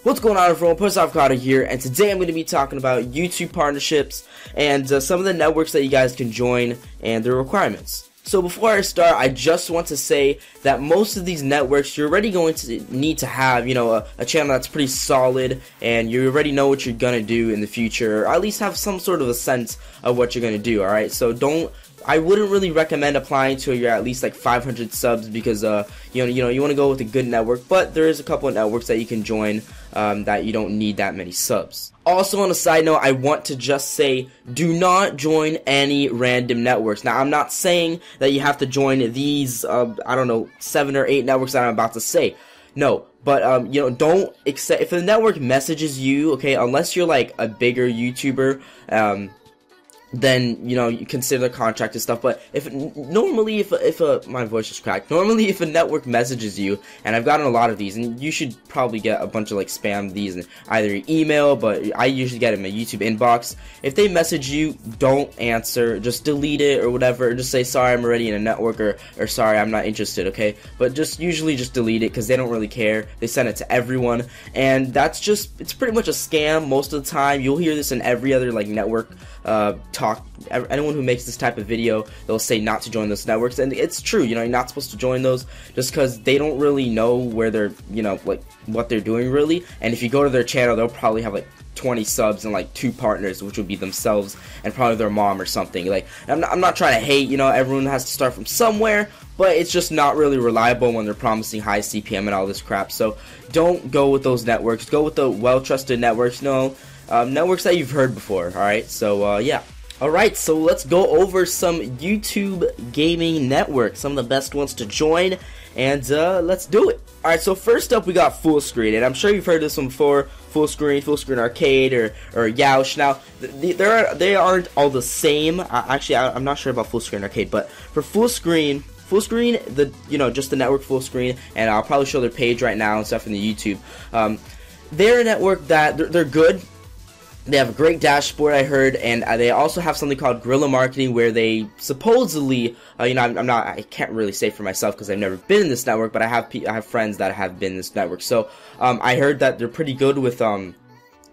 What's going on, everyone? Avocado here, and today I'm going to be talking about YouTube partnerships and some of the networks that you guys can join and their requirements. So before I start, I just want to say that most of these networks you're already going to need to have, a channel that's pretty solid, and you already know what you're going to do in the future, or at least have some sort of a sense of what you're going to do. Alright, so I wouldn't really recommend applying to you're at least like 500 subs because you want to go with a good network, but there is a couple of networks that you can join that you don't need that many subs. Also, on a side note, I want to just say, do not join any random networks. Now, I'm not saying that you have to join these, I don't know, 7 or 8 networks that I'm about to say. No, but, don't accept, if the network messages you, okay, unless you're like a bigger YouTuber, then you consider the contract and stuff. But if my voice is cracked, normally if a network messages you, and I've gotten a lot of these, and you should probably get a bunch of like spam these in either your email, but I usually get it in my YouTube inbox. If they message you, don't answer, just delete it or whatever, or just say sorry, I'm already in a network, or sorry, I'm not interested, okay? But usually just delete it because they don't really care. They send it to everyone, and it's pretty much a scam most of the time. You'll hear this in every other like network talk. Anyone who makes this type of video, they'll say not to join those networks, and it's true. You're not supposed to join those just because they don't really know where they're, like what they're doing really. And if you go to their channel, they'll probably have like 20 subs and like 2 partners, which would be themselves and probably their mom or something. Like, I'm not trying to hate, everyone has to start from somewhere, but it's just not really reliable when they're promising high CPM and all this crap. So don't go with those networks. Go with the well-trusted networks. Networks that you've heard before. Alright, so yeah. Alright, so let's go over some YouTube gaming networks, some of the best ones to join, and let's do it. Alright, so first up we got Fullscreen, and I'm sure you've heard this one before. Fullscreen Arcade, or Yoush. Now, they aren't all the same. Actually, I'm not sure about Fullscreen Arcade, but for Fullscreen, just the network Fullscreen, and I'll probably show their page right now and stuff in the YouTube. They're a network that they're good. They have a great dashboard, I heard, and they also have something called guerrilla marketing, where they supposedly, I can't really say for myself because I've never been in this network, but I have friends that have been in this network. So I heard that they're pretty good with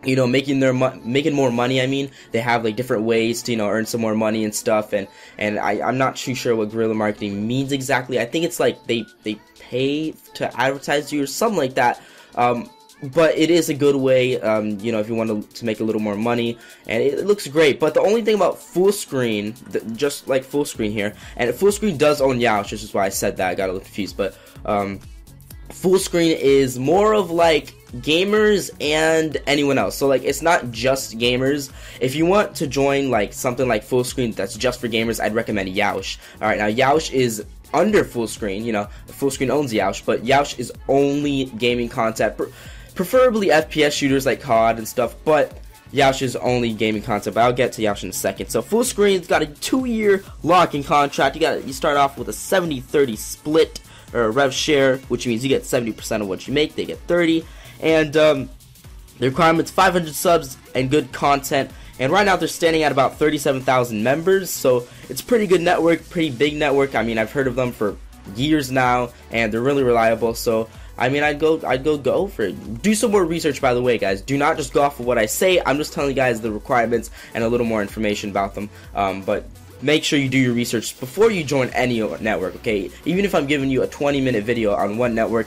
making more money. I mean, they have like different ways to earn some more money and stuff, and I'm not too sure what guerrilla marketing means exactly. I think it's like they pay to advertise you or something like that. But it is a good way, if you want to make a little more money, and it looks great. But the only thing about Fullscreen, just like Fullscreen here, and Fullscreen does own Yoush, which is why I said that. I got a little confused, but Fullscreen is more of like gamers and anyone else. So like, it's not just gamers. If you want to join like something like Fullscreen that's just for gamers, I'd recommend Yoush. All right, now Yoush is under Fullscreen. Fullscreen owns Yoush, but Yoush is only gaming content. Preferably FPS shooters like COD and stuff, but Yoush is only gaming content, but I'll get to Yoush in a second. So Fullscreen's got a 2-year locking contract. You start off with a 70-30 split, or a rev share, which means you get 70% of what you make, they get 30, and the requirement's 500 subs and good content, and right now they're standing at about 37,000 members, so it's a pretty good network, pretty big network. I mean, I've heard of them for years now, and they're really reliable, so I mean, I'd go for it. Do some more research, by the way, guys. Do not just go off of what I say. I'm just telling you guys the requirements and a little more information about them. But make sure you do your research before you join any network, okay? Even if I'm giving you a 20-minute video on one network,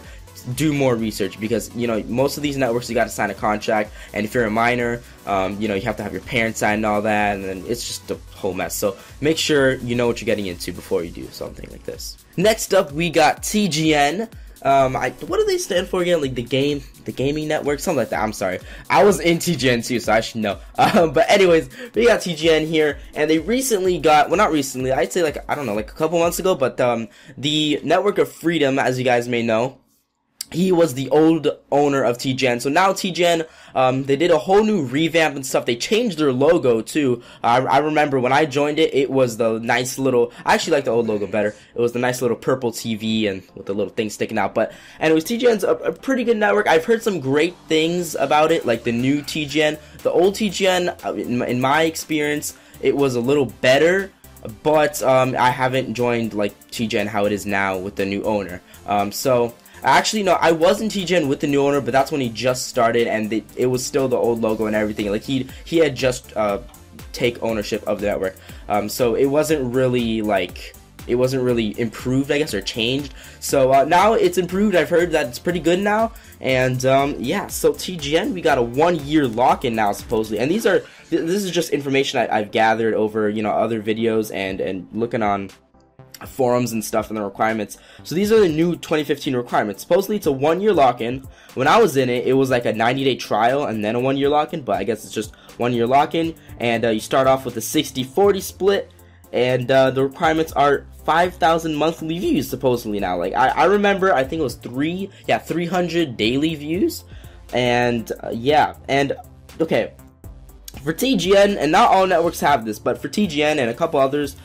do more research, because most of these networks you got to sign a contract, and if you're a minor, you have to have your parents sign and all that, and then it's just a whole mess. So make sure you know what you're getting into before you do something like this. Next up, we got TGN. What do they stand for again? Like the gaming network, something like that. I'm sorry, I was in TGN too, so I should know. But anyways, we got TGN here, and they recently got, well, not recently, I'd say like, I don't know, like a couple months ago, but the Network of Freedom, as you guys may know, he was the old owner of TGN. So now TGN, they did a whole new revamp and stuff. They changed their logo too. I remember when I joined it, it was the nice little, I actually like the old logo better. It was the nice little purple TV and with the little thing sticking out. But anyways, TGN's a pretty good network. I've heard some great things about it, like the new TGN. The old TGN, in my experience, it was a little better. But I haven't joined like TGN how it is now with the new owner. So Actually, no, I was in TGN with the new owner, but that's when he just started, and it was still the old logo and everything. Like he had just take ownership of the network, so it wasn't really like, it wasn't really improved, I guess, or changed. So now it's improved. I've heard that it's pretty good now, and yeah. So TGN, we got a 1-year lock-in now supposedly, and this is just information I've gathered over, you know, other videos and looking on forums and stuff and the requirements. So these are the new 2015 requirements. Supposedly it's a 1-year lock-in. When I was in it, it was like a 90-day trial and then a 1-year lock-in, but I guess it's just 1-year lock-in, and you start off with a 60-40 split, and the requirements are 5,000 monthly views supposedly now. Like I remember, I think it was 300 daily views, and yeah. And okay, for TGN, and not all networks have this, but for TGN and a couple others,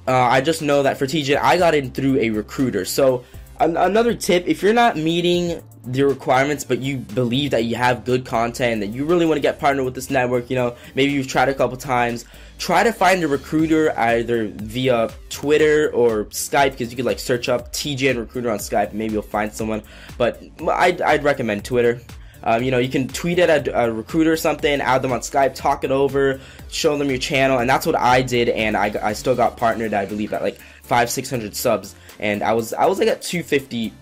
I just know that for TGN, I got in through a recruiter. So another tip, if you're not meeting the requirements, but you believe that you have good content and that you really want to get partnered with this network, you know, maybe you've tried a couple times, try to find a recruiter either via Twitter or Skype, because you could like search up TGN recruiter on Skype and maybe you'll find someone. But I'd recommend Twitter. You know, you can tweet at a recruiter or something, add them on Skype, talk it over, show them your channel, and that's what I did, and I still got partnered, I believe, at like 500-600 subs, and I was like at 250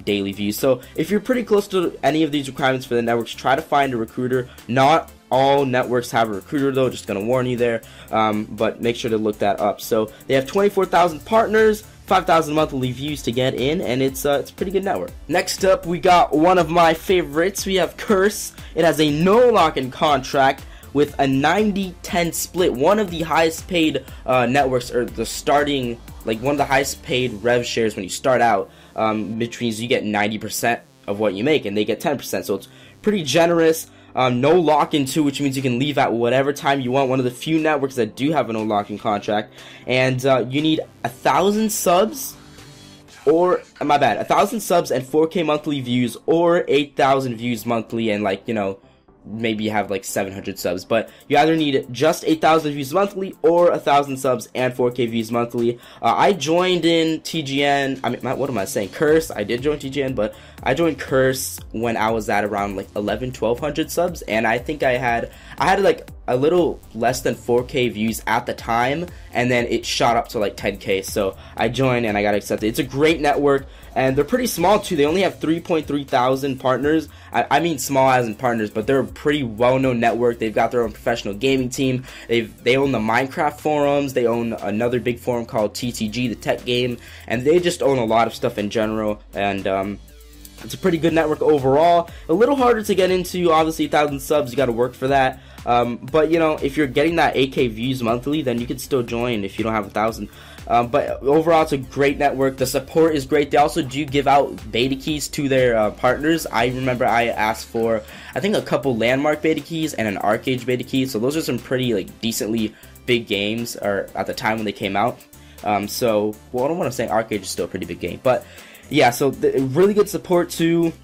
daily views. So if you're pretty close to any of these requirements for the networks, try to find a recruiter. Not all networks have a recruiter though, just gonna warn you there, but make sure to look that up. So they have 24,000 partners, 5,000 monthly views to get in, and it's a pretty good network. Next up, we got one of my favorites. We have Curse. It has a no lock-in contract with a 90-10 split. One of the highest paid networks, or the starting, like one of the highest paid rev shares when you start out, which means you get 90% of what you make, and they get 10%. So it's pretty generous. No lock-in too, which means you can leave at whatever time you want. One of the few networks that do have a no lock-in contract. And you need 1,000 subs, or, my bad, 1,000 subs and 4K monthly views, or 8,000 views monthly, and like, you know, maybe you have like 700 subs, but you either need just 8,000 views monthly or 1,000 subs and 4K views monthly. I joined in TGN, I mean, what am I saying, Curse. I did join TGN, but I joined Curse when I was at around like 1,100-1,200 subs, and I think I had like a little less than 4K views at the time, and then it shot up to like 10K, so I joined and I got accepted. It's a great network, and they're pretty small too. They only have 3.3 thousand partners. I mean small as in partners, but they're a pretty well-known network. They've got their own professional gaming team. They own the Minecraft forums. They own another big forum called TTG, the tech game, and they just own a lot of stuff in general, and it's a pretty good network overall. A little harder to get into, obviously. 1,000 subs, you got to work for that. But you know, if you're getting that 8K views monthly, then you can still join if you don't have 1,000. But overall, it's a great network. The support is great. They also do give out beta keys to their partners. I remember I asked for, I think, a couple landmark beta keys and an arcade beta key. So those are some pretty like decently big games, or at the time when they came out. So, well, I don't want to say arcade is still a pretty big game, but yeah. So really good support too.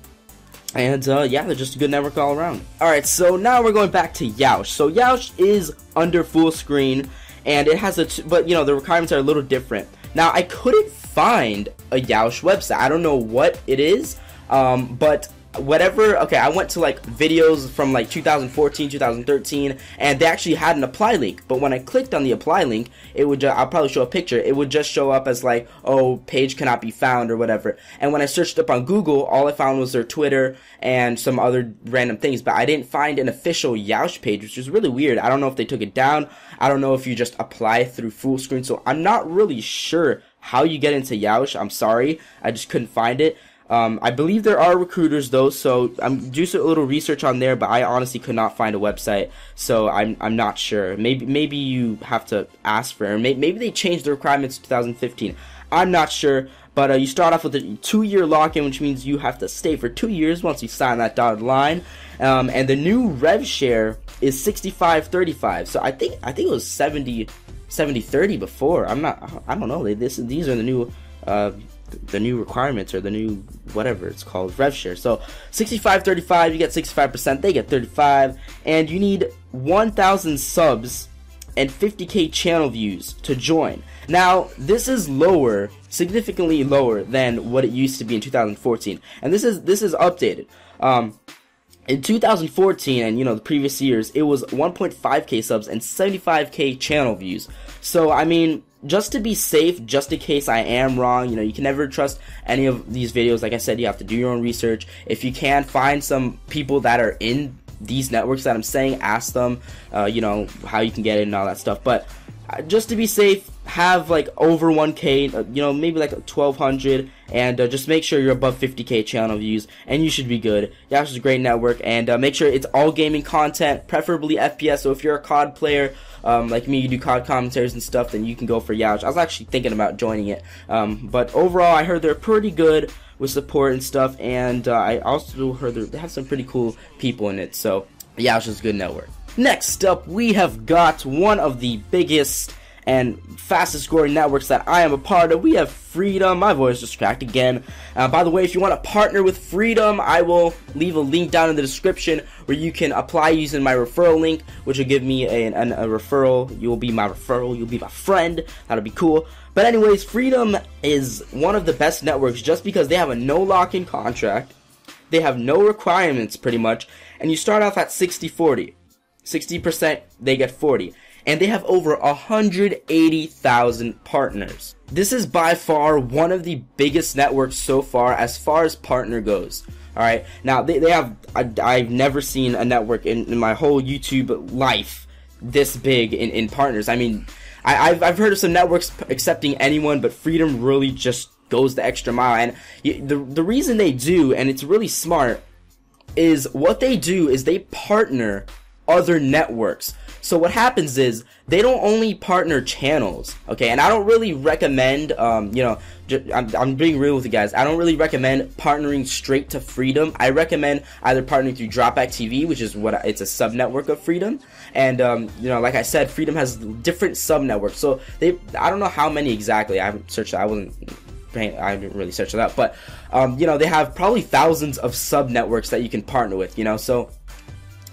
And yeah, they're just a good network all around. Alright, so now we're going back to Yoush. So Yoush is under full screen, and it has but you know, the requirements are a little different. Now, I couldn't find a Yoush website. I don't know what it is, but whatever. Okay, I went to like videos from like 2014, 2013, and they actually had an apply link. But when I clicked on the apply link, it would I'll probably show a picture. It would just show up as like, oh, page cannot be found or whatever. And when I searched up on Google, all I found was their Twitter and some other random things. But I didn't find an official Yoush page, which is really weird. I don't know if they took it down. I don't know if you just apply through full screen. So I'm not really sure how you get into Yoush. I'm sorry, I just couldn't find it. I believe there are recruiters though, so I'm doing a little research on there, but I honestly could not find a website, so I'm not sure. Maybe you have to ask for it, or maybe they changed the requirements in 2015. I'm not sure, but you start off with a 2-year lock-in, which means you have to stay for 2 years once you sign that dotted line. And the new rev share is 65-35. So I think it was 70-30 before. I don't know. These are the new requirements, or the new whatever it's called, rev share. So 65-35, you get 65%, they get 35, and you need 1,000 subs and 50K channel views to join. Now, this is lower, significantly lower than what it used to be in 2014, and this is updated. In 2014 and the previous years, it was 1.5K subs and 75K channel views. So I mean, just to be safe, just in case I am wrong, you can never trust any of these videos. Like I said, you have to do your own research. If you can find some people that are in these networks that I'm saying, ask them, how you can get it and all that stuff. But just to be safe, have like over 1K, maybe like 1200, and just make sure you're above 50K channel views, and you should be good. Yash is a great network, and make sure it's all gaming content, preferably FPS. So if you're a COD player, like me, you do COD commentaries and stuff, then you can go for Yash. I was actually thinking about joining it, but overall, I heard they're pretty good with support and stuff, and I also heard they have some pretty cool people in it. So Yash is a good network. Next up, we have got one of the biggest and fastest growing networks that I am a part of. We have Freedom. My voice just cracked again. By the way, if you want to partner with Freedom, I will leave a link down in the description where you can apply using my referral link, which will give me a referral. You will be my referral. You'll be my friend. That'll be cool. But anyways, Freedom is one of the best networks just because they have a no lock-in contract. They have no requirements pretty much, and you start off at 60-40. 60%, they get 40. And they have over 180,000 partners. This is by far one of the biggest networks so far as partner goes. Alright, now they have, I've never seen a network in my whole YouTube life this big in partners. I mean, I've heard of some networks accepting anyone, but Freedom really just goes the extra mile. And the reason they do, and it's really smart, is what they do is they partner other networks. So what happens is they don't only partner channels, okay? And I don't really recommend, I'm being real with you guys. I don't really recommend partnering straight to Freedom. I recommend either partnering through Dropback TV, which is it's a sub network of Freedom, and like I said, Freedom has different sub networks. So I don't know how many exactly. I haven't searched. I didn't really search it up, but they have probably thousands of sub networks that you can partner with. So.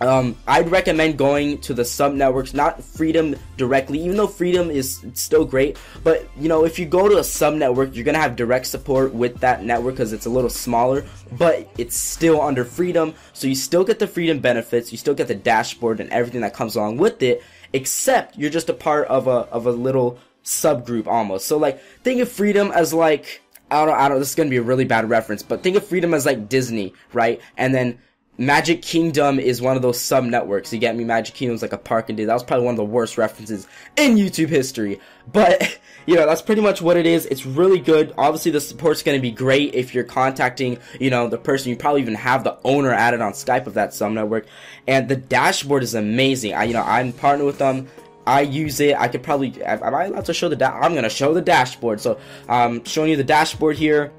I'd recommend going to the sub networks, not Freedom directly, even though Freedom is still great. But if you go to a sub network, you're gonna have direct support with that network because it's a little smaller, but it's still under Freedom, so you still get the Freedom benefits, you still get the dashboard and everything that comes along with it, except you're just a part of a little subgroup almost. So like, think of Freedom as like, I don't. This is gonna be a really bad reference, but think of Freedom as like Disney, right? And then Magic Kingdom is one of those sub networks. You get me? Magic Kingdom's like a park and that was probably one of the worst references in YouTube history. But that's pretty much what it is. It's really good. Obviously, the support's going to be great if you're contacting, the person. You probably even have the owner added on Skype of that sub network. And the dashboard is amazing. I'm partnered with them. I use it. I could probably. Am I allowed to show I'm going to show the dashboard. So I'm showing you the dashboard here,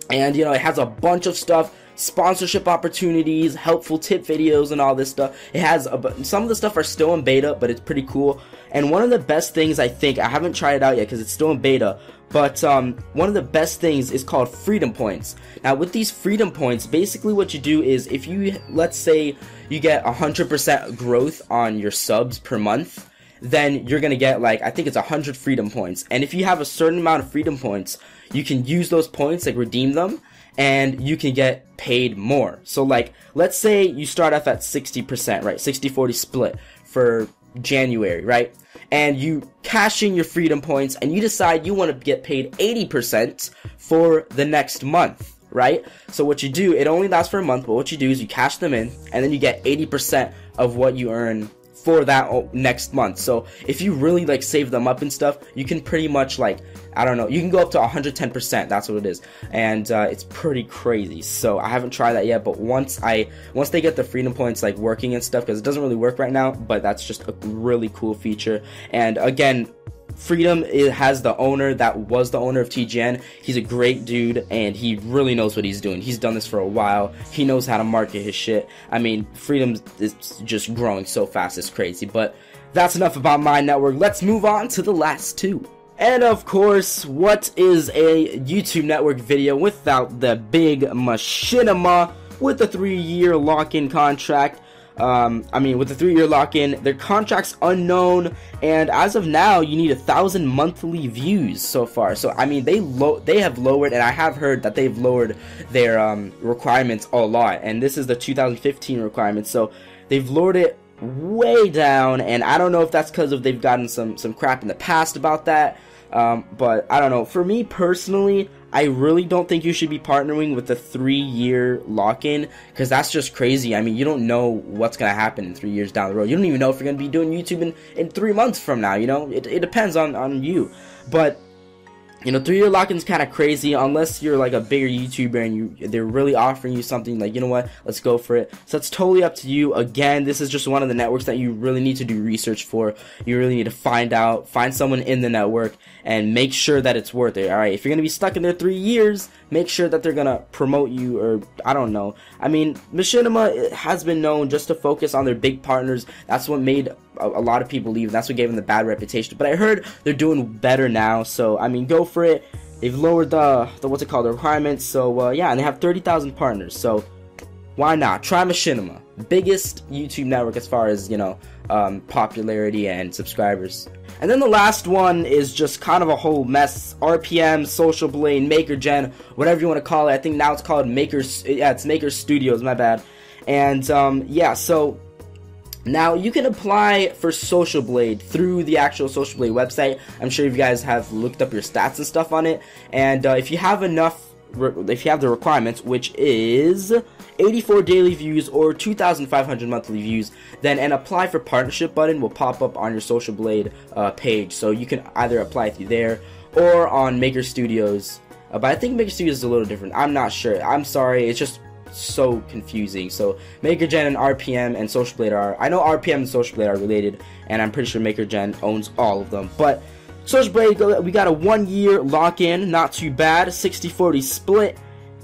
and it has a bunch of stuff. Sponsorship opportunities, helpful tip videos, and all this stuff. It has some of the stuff are still in beta, but it's pretty cool. And one of the best things, I haven't tried it out yet because it's still in beta, but one of the best things is called Freedom Points. Now with these Freedom Points, basically what you do is if you, let's say you get 100% growth on your subs per month, then you're gonna get I think it's 100 Freedom Points. And if you have a certain amount of Freedom Points, you can use those points, redeem them, and you can get paid more. So let's say you start off at 60%, right? 60-40 split for January, right? And you cash in your Freedom Points and you decide you want to get paid 80% for the next month, right? So what you do, it only lasts for a month, but what you do is you cash them in and then you get 80% of what you earn for that next month. So if you really save them up and stuff, you can pretty much I don't know, you can go up to 110%. That's what it is, and it's pretty crazy. So I haven't tried that yet, but once they get the Freedom Points working and stuff, because it doesn't really work right now, but that's just a really cool feature. And again, Freedom has the owner that was the owner of TGN. He's a great dude, and he really knows what he's doing. He's done this for a while. He knows how to market his shit. I mean, Freedom is just growing so fast, it's crazy. But that's enough about my network. Let's move on to the last two. And of course, what is a YouTube network video without the big machinima with the 3-year lock-in contract? I mean, with the 3-year lock-in, their contract's unknown, and as of now, you need 1,000 monthly views so far. So I mean, they have lowered, and I have heard that they've lowered their requirements a lot. And this is the 2015 requirements, so they've lowered it way down. And I don't know if that's because of they've gotten some crap in the past about that. But I don't know. For me personally, I really don't think you should be partnering with the 3-year lock-in, because that's just crazy. I mean, you don't know what's going to happen in 3 years down the road. You don't even know if you're going to be doing YouTube in 3 months from now, you know? It depends on you. But, you know, 3-year lock-in's kind of crazy unless you're like a bigger YouTuber and they're really offering you something like, you know what, let's go for it. So it's totally up to you. Again, this is just one of the networks that you really need to do research for. You really need to find someone in the network and make sure that it's worth it. Alright, if you're going to be stuck in there 3 years, make sure that they're going to promote you, or I don't know. I mean, Machinima has been known just to focus on their big partners. That's what made a lot of people leave. That's what gave them the bad reputation. But I heard they're doing better now, so I mean, go for it. They've lowered the the requirements. So yeah, and they have 30,000 partners. So why not try Machinima, biggest YouTube network as far as, you know, popularity and subscribers. And then the last one is just kind of a whole mess. RPM, Social Blade, MakerGen, whatever you want to call it. I think now it's called it's Maker Studios, my bad. And yeah, so now you can apply for Social Blade through the actual Social Blade website. I'm sure you guys have looked up your stats and stuff on it. And if you have the requirements, which is 84 daily views or 2,500 monthly views, then an apply for partnership button will pop up on your Social Blade page. So you can either apply through there or on Maker Studios. But I think Maker Studios is a little different. I'm not sure. I'm sorry. It's just so confusing. So MakerGen and RPM and Social Blade I know RPM and Social Blade are related, and I'm pretty sure MakerGen owns all of them. But Social Blade, we got a 1-year lock-in, not too bad, 60-40 split,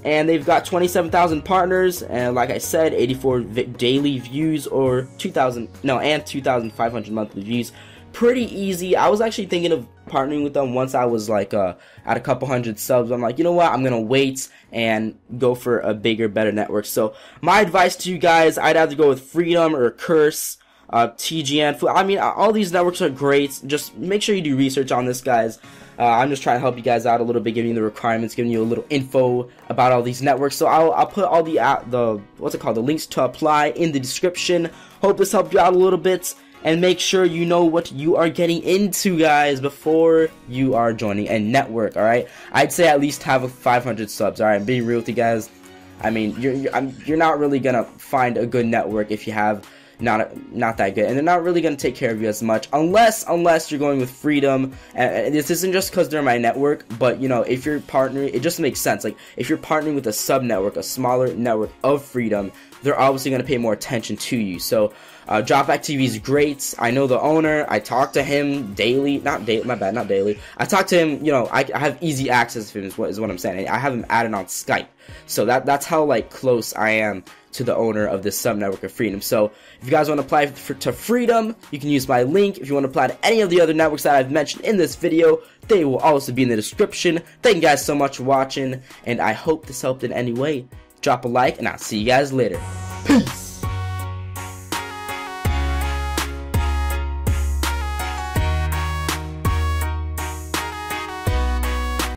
and they've got 27,000 partners, and like I said, 84 daily views or 2,500 monthly views. Pretty easy. I was actually thinking of partnering with them once I was like at a couple hundred subs. I'm like, you know what, I'm gonna wait and go for a bigger, better network. So my advice to you guys, I'd have to go with Freedom or Curse, TGN. I mean, all these networks are great. Just make sure you do research on this, guys. I'm just trying to help you guys out a little bit, giving you the requirements, giving you a little info about all these networks. So I'll put all the links to apply in the description. Hope this helped you out a little bit. And make sure you know what you are getting into, guys, before you are joining a network, alright? I'd say at least have 500 subs, alright? Being real with you guys, I mean, you're not really gonna find a good network if you have not that good, and they're not really gonna take care of you as much, unless you're going with Freedom. And this isn't just because they're my network, but you know, if you're partnering, it just makes sense. Like, if you're partnering with a sub network, a smaller network of Freedom, they're obviously gonna pay more attention to you. So Dropback TV is great. I know the owner. I talk to him daily. Not daily. I talk to him, you know, I have easy access to him is what I'm saying. I have him added on Skype. So that's how, like, close I am to the owner of this sub-network of Freedom. So if you guys want to apply to Freedom, you can use my link. If you want to apply to any of the other networks that I've mentioned in this video, they will also be in the description. Thank you guys so much for watching, and I hope this helped in any way. Drop a like, and I'll see you guys later. Peace!